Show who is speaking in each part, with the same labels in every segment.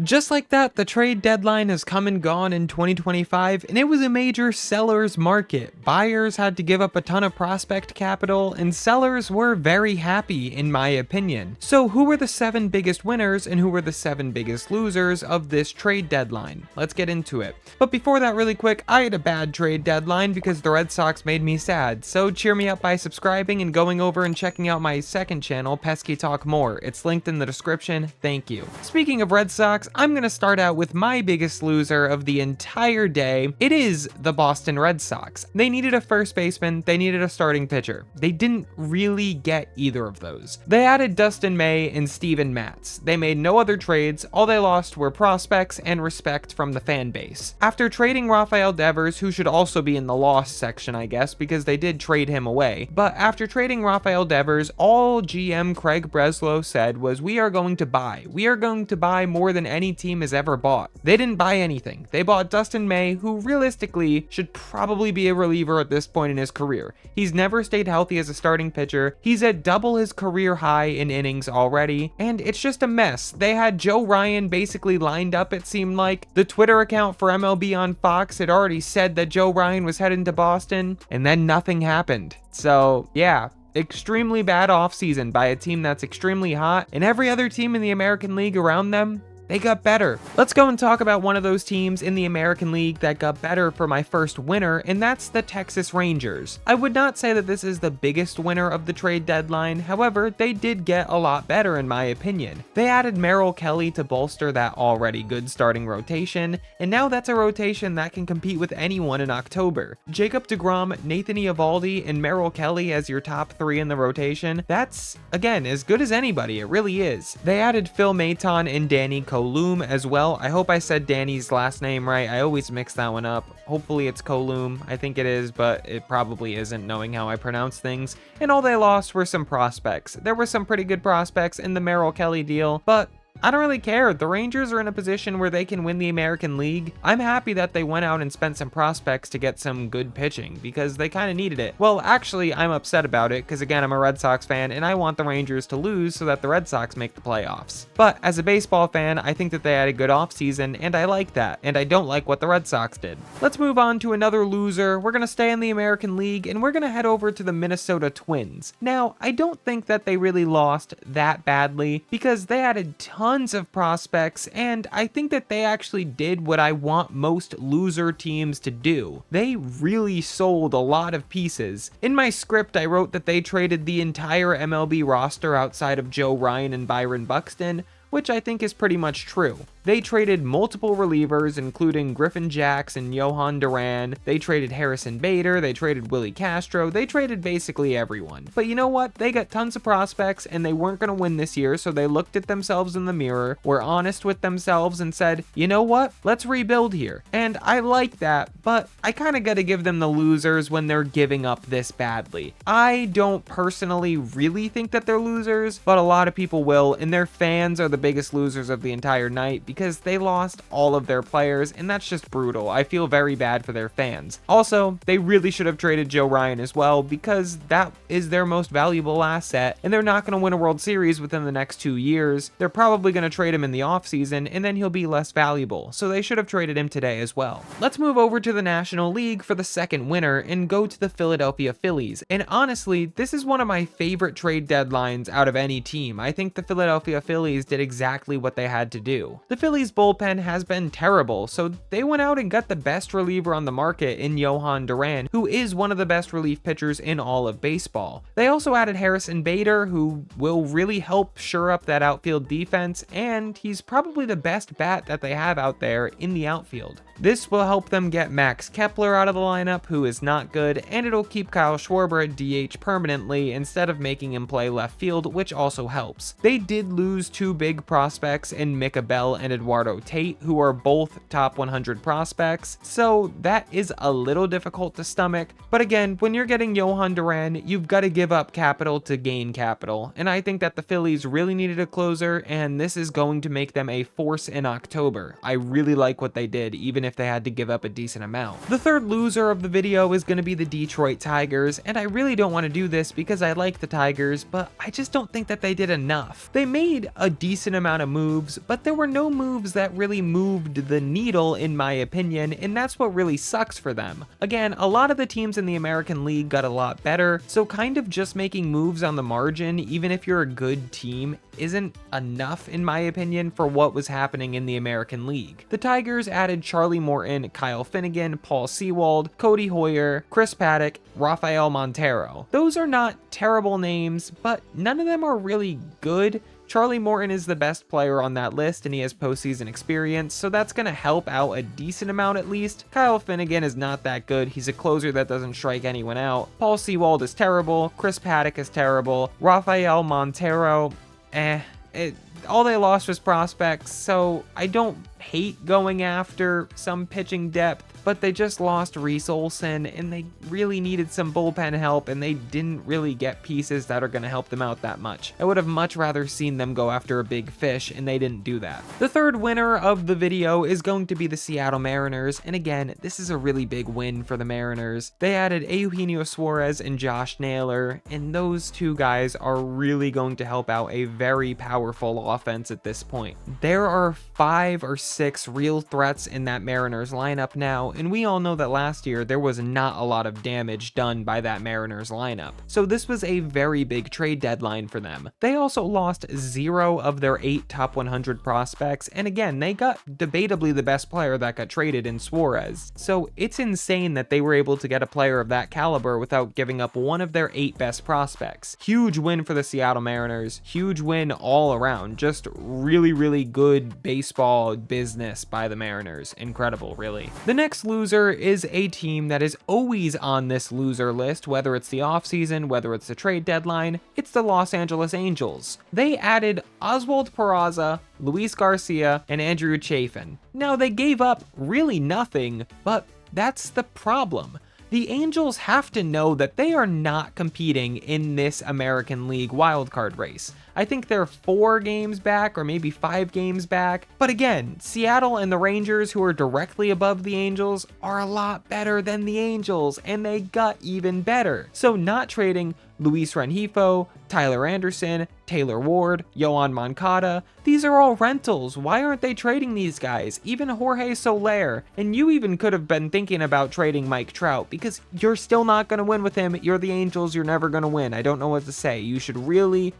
Speaker 1: Just like that, the trade deadline has come and gone in 2025, and it was a major seller's market. Buyers had to give up a ton of prospect capital, and sellers were very happy, in my opinion. So who were the 7 biggest winners and who were the 7 biggest losers of this trade deadline? Let's get into it. But before that, really quick, I had a bad trade deadline because the Red Sox made me sad. So cheer me up by subscribing and going over and checking out my second channel, Pesky Talk More. It's linked in the description. Thank you. Speaking of Red Sox, I'm going to start out with my biggest loser of the entire day. It is the Boston Red Sox. They needed a first baseman, they needed a starting pitcher. They didn't really get either of those. They added Dustin May and Steven Matz. They made no other trades, all they lost were prospects and respect from the fan base. After trading Rafael Devers, who should also be in the loss section I guess, because they did trade him away, but after trading Rafael Devers, all GM Craig Breslow said was, we are going to buy more than any team has ever bought. They didn't buy anything. They bought Dustin May, who realistically should probably be a reliever at this point in his career. He's never stayed healthy as a starting pitcher. He's at double his career high in innings already, and it's just a mess. They had Joe Ryan basically lined up, it seemed like. The Twitter account for MLB on Fox had already said that Joe Ryan was heading to Boston, and then nothing happened. So yeah, extremely bad offseason by a team that's extremely hot, and every other team in the American League around them, they got better. Let's go and talk about one of those teams in the American League that got better for my first winner, and that's the Texas Rangers. I would not say that this is the biggest winner of the trade deadline, however, they did get a lot better in my opinion. They added Merrill Kelly to bolster that already good starting rotation, and now that's a rotation that can compete with anyone in October. Jacob deGrom, Nathan Eovaldi, and Merrill Kelly as your top 3 in the rotation, that's, again, as good as anybody, it really is. They added Phil Maton and Danny Colum as well. I hope I said Danny's last name right. I always mix that one up. Hopefully it's Colum. I think it is, but it probably isn't knowing how I pronounce things. And all they lost were some prospects. There were some pretty good prospects in the Merrill Kelly deal, but I don't really care. The Rangers are in a position where they can win the American League. I'm happy that they went out and spent some prospects to get some good pitching because they kind of needed it. Well, actually, I'm upset about it because, again, I'm a Red Sox fan and I want the Rangers to lose so that the Red Sox make the playoffs. But as a baseball fan, I think that they had a good offseason and I like that, and I don't like what the Red Sox did. Let's move on to another loser. We're going to stay in the American League and we're going to head over to the Minnesota Twins. Now, I don't think that they really lost that badly because they added tons of prospects, and I think that they actually did what I want most loser teams to do. They really sold a lot of pieces. In my script, I wrote that they traded the entire MLB roster outside of Joe Ryan and Byron Buxton, which I think is pretty much true. They traded multiple relievers, including Griffin Jax and Johan Duran. They traded Harrison Bader. They traded Willie Castro. They traded basically everyone. But you know what? They got tons of prospects and they weren't going to win this year, so they looked at themselves in the mirror, were honest with themselves, and said, you know what? Let's rebuild here. And I like that, but I kind of got to give them the losers when they're giving up this badly. I don't personally really think that they're losers, but a lot of people will, and their fans are the biggest losers of the entire night because they lost all of their players, and that's just brutal. I feel very bad for their fans. Also, they really should have traded Joe Ryan as well because that is their most valuable asset, and they're not going to win a World Series within the next 2 years. They're probably going to trade him in the offseason, and then he'll be less valuable, so they should have traded him today as well. Let's move over to the National League for the second winner and go to the Philadelphia Phillies. And honestly, this is one of my favorite trade deadlines out of any team. I think the Philadelphia Phillies did exactly what they had to do. The Phillies bullpen has been terrible, so they went out and got the best reliever on the market in Johan Duran, who is one of the best relief pitchers in all of baseball. They also added Harrison Bader, who will really help shore up that outfield defense, and he's probably the best bat that they have out there in the outfield. This will help them get Max Kepler out of the lineup, who is not good, and it'll keep Kyle Schwarber at DH permanently instead of making him play left field, which also helps. They did lose 2 big prospects in Micah Bell and Eduardo Tate, who are both top 100 prospects, so that is a little difficult to stomach. But again, when you're getting Johan Duran, you've got to give up capital to gain capital, and I think that the Phillies really needed a closer, and this is going to make them a force in October. I really like what they did, even if they had to give up a decent amount. The third loser of the video is going to be the Detroit Tigers, and I really don't want to do this because I like the Tigers, but I just don't think that they did enough. They made a decent amount of moves, but there were no moves moves that really moved the needle in my opinion, and that's what really sucks for them. Again, a lot of the teams in the American League got a lot better, so kind of just making moves on the margin, even if you're a good team, isn't enough in my opinion for what was happening in the American League. The Tigers added Charlie Morton, Kyle Finnegan, Paul Sewald, Cody Hoyer, Chris Paddock, Rafael Montero. Those are not terrible names, but none of them are really good. Charlie Morton is the best player on that list and he has postseason experience, so that's going to help out a decent amount at least. Kyle Finnegan is not that good. He's a closer that doesn't strike anyone out. Paul Sewald is terrible. Chris Paddock is terrible. Rafael Montero, all they lost was prospects, so I don't hate going after some pitching depth, but they just lost Reese Olson and they really needed some bullpen help and they didn't really get pieces that are going to help them out that much. I would have much rather seen them go after a big fish and they didn't do that. The third winner of the video is going to be the Seattle Mariners, and again, this is a really big win for the Mariners. They added Eugenio Suárez and Josh Naylor, and those two guys are really going to help out a very powerful offense at this point. There are 5 or 6 real threats in that Mariners lineup now, and we all know that last year there was not a lot of damage done by that Mariners lineup. So this was a very big trade deadline for them. They also lost 0 of their 8 top 100 prospects, and again, they got debatably the best player that got traded in Suárez. So it's insane that they were able to get a player of that caliber without giving up one of their 8 best prospects. Huge win for the Seattle Mariners, huge win all around, just really good baseball business by the Mariners. Incredible, really. The next loser is a team that is always on this loser list, whether it's the offseason, whether it's the trade deadline. It's the Los Angeles Angels. They added Oswald Peraza, Luis Garcia, and Andrew Chafin. Now, they gave up really nothing, but that's the problem. The Angels have to know that they are not competing in this American League wildcard race. I think they're 4 games back or maybe 5 games back. But again, Seattle and the Rangers, who are directly above the Angels, are a lot better than the Angels, and they got even better. So not trading Luis Rengifo, Tyler Anderson, Taylor Ward, Yohan Moncada, these are all rentals. Why aren't they trading these guys? Even Jorge Soler. And you even could have been thinking about trading Mike Trout, because you're still not going to win with him. You're the Angels, you're never going to win. I don't know what to say. You should really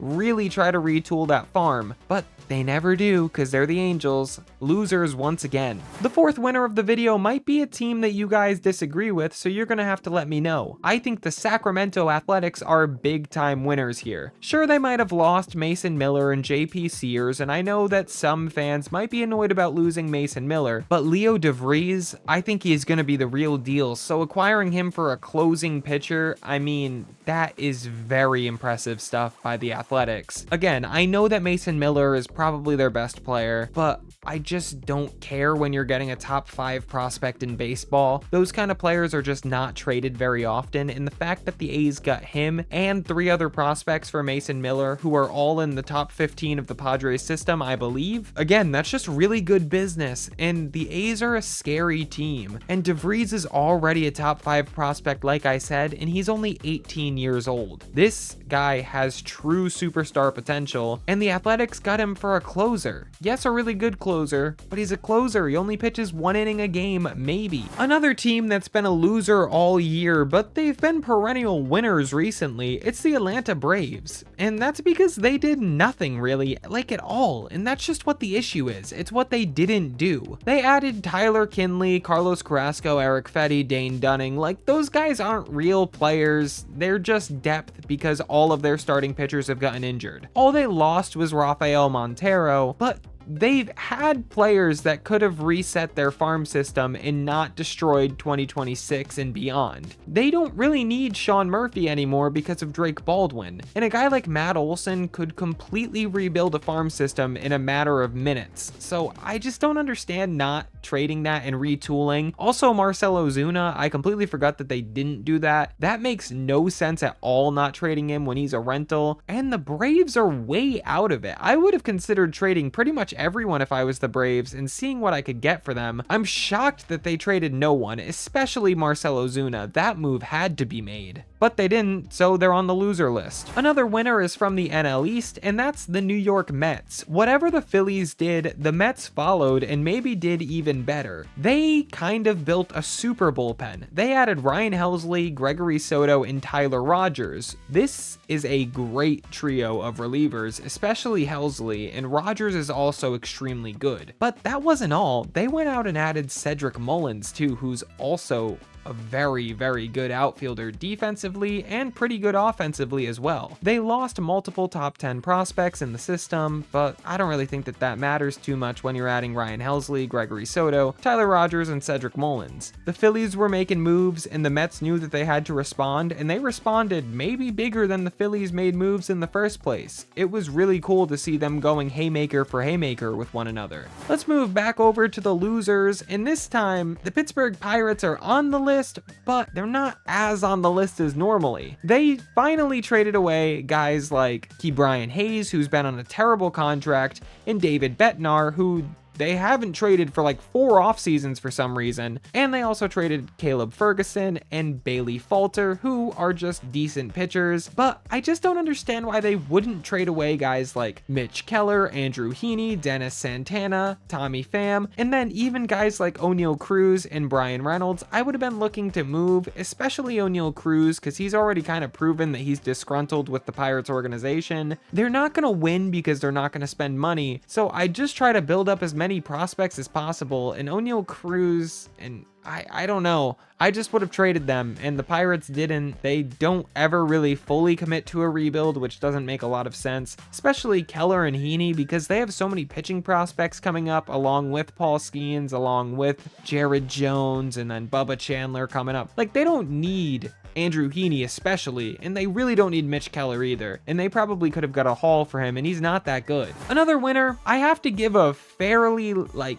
Speaker 1: try to retool that farm. But they never do, because they're the Angels. Losers once again. The fourth winner of the video might be a team that you guys disagree with, so you're gonna have to let me know. I think the Sacramento Athletics are big time winners here. Sure, they might have lost Mason Miller and JP Sears, and I know that some fans might be annoyed about losing Mason Miller, but Leo De Vries, I think he is gonna be the real deal, so acquiring him for a closing pitcher, I mean, that is very impressive stuff by the Athletics. Again, I know that Mason Miller is probably their best player, but I just don't care when you're getting a top 5 prospect in baseball. Those kind of players are just not traded very often, and the fact that the A's got him and 3 other prospects for Mason Miller, who are all in the top 15 of the Padres system, I believe, again, that's just really good business, and the A's are a scary team. And De Vries is already a top 5 prospect, like I said, and he's only 18 years old. This guy has true superstar potential, and the Athletics got him for a closer. Yes, a really good closer, but he's a closer. He only pitches 1 inning a game, maybe. Another team that's been a loser all year, but they've been perennial winners recently, it's the Atlanta Braves. And that's because they did nothing really, like at all, and that's just what the issue is. It's what they didn't do. They added Tyler Kinley, Carlos Carrasco, Eric Fetty, Dane Dunning. Like, those guys aren't real players. They're just depth because all of their starting pitchers have gotten injured. All they lost was Rafael Montero, but they've had players that could have reset their farm system and not destroyed 2026 and beyond. They don't really need Sean Murphy anymore because of Drake Baldwin, and a guy like Matt Olson could completely rebuild a farm system in a matter of minutes. So I just don't understand not trading that and retooling. Also, Marcell Ozuna, I completely forgot that they didn't do that. That makes no sense at all, not trading him when he's a rental, and the Braves are way out of it. I would have considered trading pretty much everyone if I was the Braves and seeing what I could get for them. I'm shocked that they traded no one, especially Marcell Ozuna. That move had to be made. but they didn't, so they're on the loser list. Another winner is from the NL East, and that's the New York Mets. Whatever the Phillies did, the Mets followed and maybe did even better. They kind of built a super bullpen. They added Ryan Helsley, Gregory Soto, and Tyler Rogers. This is a great trio of relievers, especially Helsley, and Rogers is also extremely good. But that wasn't all. They went out and added Cedric Mullins too, who's also a very, very good outfielder defensively and pretty good offensively as well. They lost multiple top 10 prospects in the system, but I don't really think that that matters too much when you're adding Ryan Helsley, Gregory Soto, Tyler Rogers, and Cedric Mullins. The Phillies were making moves, and the Mets knew that they had to respond, and they responded maybe bigger than the Phillies made moves in the first place. It was really cool to see them going haymaker for haymaker with one another. Let's move back over to the losers, and this time, the Pittsburgh Pirates are on the list, but they're not as on the list as normally. They finally traded away guys like Ke'Bryan Hayes, who's been on a terrible contract, and David Bednar, who they haven't traded for like 4 off seasons for some reason, and they also traded Caleb Ferguson and Bailey Falter, who are just decent pitchers, but I just don't understand why they wouldn't trade away guys like Mitch Keller, Andrew Heaney, Dennis Santana, Tommy Pham, and then even guys like O'Neal Cruz and Brian Reynolds. I would have been looking to move, especially O'Neal Cruz, because he's already kind of proven that he's disgruntled with the Pirates organization. They're not going to win because they're not going to spend money, so I just try to build up as many prospects as possible, and O'Neal Cruz and I don't know. I just would have traded them, and the Pirates didn't. They don't ever really fully commit to a rebuild, which doesn't make a lot of sense, especially Keller and Heaney, because they have so many pitching prospects coming up, along with Paul Skeens, along with Jared Jones, and then Bubba Chandler coming up. Like, they don't need Andrew Heaney especially, and they really don't need Mitch Keller either, and they probably could have got a haul for him, and he's not that good. Another winner, I have to give a fairly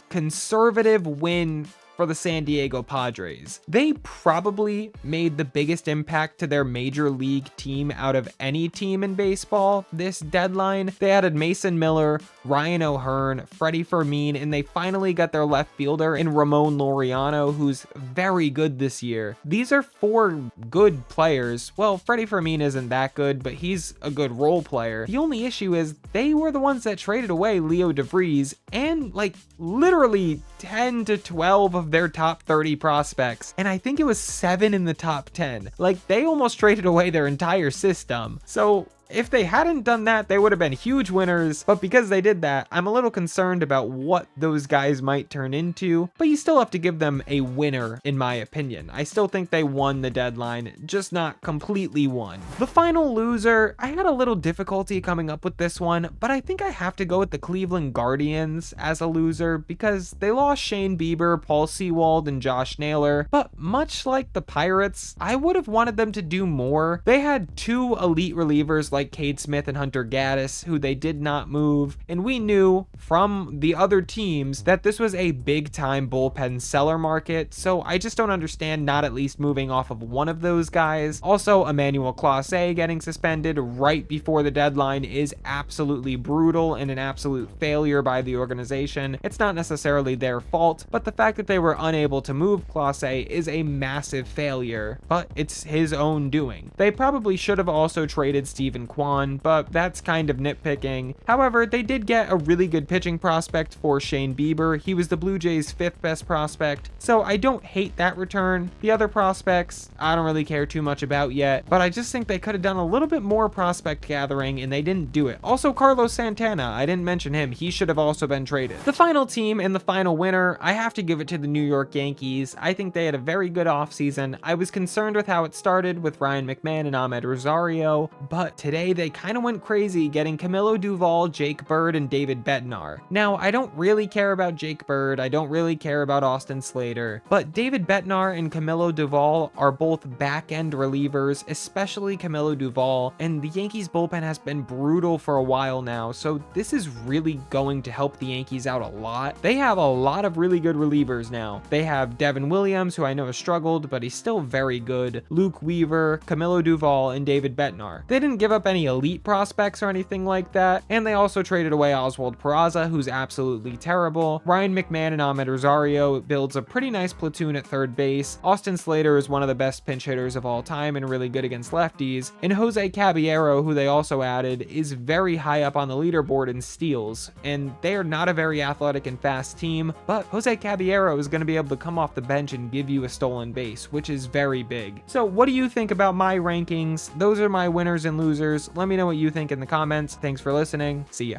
Speaker 1: conservative win for the San Diego Padres. They probably made the biggest impact to their major league team out of any team in baseball this deadline. They added Mason Miller, Ryan O'Hearn, Freddie Fermin, and they finally got their left fielder in Ramon Laureano, who's very good this year. These are 4 good players. Well, Freddie Fermin isn't that good, but he's a good role player. The only issue is they were the ones that traded away Leo De Vries and literally 10 to 12 of their top 30 prospects, and I think it was 7 in the top 10. They almost traded away their entire system. So if they hadn't done that, they would have been huge winners, but because they did that, I'm a little concerned about what those guys might turn into, but you still have to give them a winner, in my opinion. I still think they won the deadline, just not completely won. The final loser, I had a little difficulty coming up with this one, but I think I have to go with the Cleveland Guardians as a loser, because they lost Shane Bieber, Paul Sewald, and Josh Naylor, but much like the Pirates, I would have wanted them to do more. They had 2 elite relievers like Cade Smith and Hunter Gaddis, who they did not move, and we knew from the other teams that this was a big time bullpen seller market, so I just don't understand not at least moving off of one of those guys. Also, Emmanuel Clase getting suspended right before the deadline is absolutely brutal and an absolute failure by the organization. It's not necessarily their fault, but the fact that they were unable to move Clase is a massive failure, but it's his own doing. They probably should have also traded Stephen Kwan, but that's kind of nitpicking. However, they did get a really good pitching prospect for Shane Bieber. He was the Blue Jays' 5th best prospect, so I don't hate that return. The other prospects, I don't really care too much about yet, but I just think they could have done a little bit more prospect gathering, and they didn't do it. Also, Carlos Santana, I didn't mention him. He should have also been traded. The final team and the final winner, I have to give it to the New York Yankees. I think they had a very good offseason. I was concerned with how it started with Ryan McMahon and Ahmed Rosario, but today they kind of went crazy getting Camilo Doval, Jake Bird, and David Bednar. Now, I don't really care about Jake Bird, I don't really care about Austin Slater, but David Bednar and Camilo Doval are both back-end relievers, especially Camilo Doval, and the Yankees bullpen has been brutal for a while now, so this is really going to help the Yankees out a lot. They have a lot of really good relievers now. They have Devin Williams, who I know has struggled, but he's still very good, Luke Weaver, Camilo Doval, and David Bednar. They didn't give up up any elite prospects or anything like that, and they also traded away Oswald Peraza, who's absolutely terrible. Ryan McMahon and Ahmed Rosario builds a pretty nice platoon at third base. Austin Slater is one of the best pinch hitters of all time and really good against lefties. And Jose Caballero, who they also added, is very high up on the leaderboard in steals. And they are not a very athletic and fast team, but Jose Caballero is going to be able to come off the bench and give you a stolen base, which is very big. So what do you think about my rankings? Those are my winners and losers. Let me know what you think in the comments. Thanks for listening. See ya.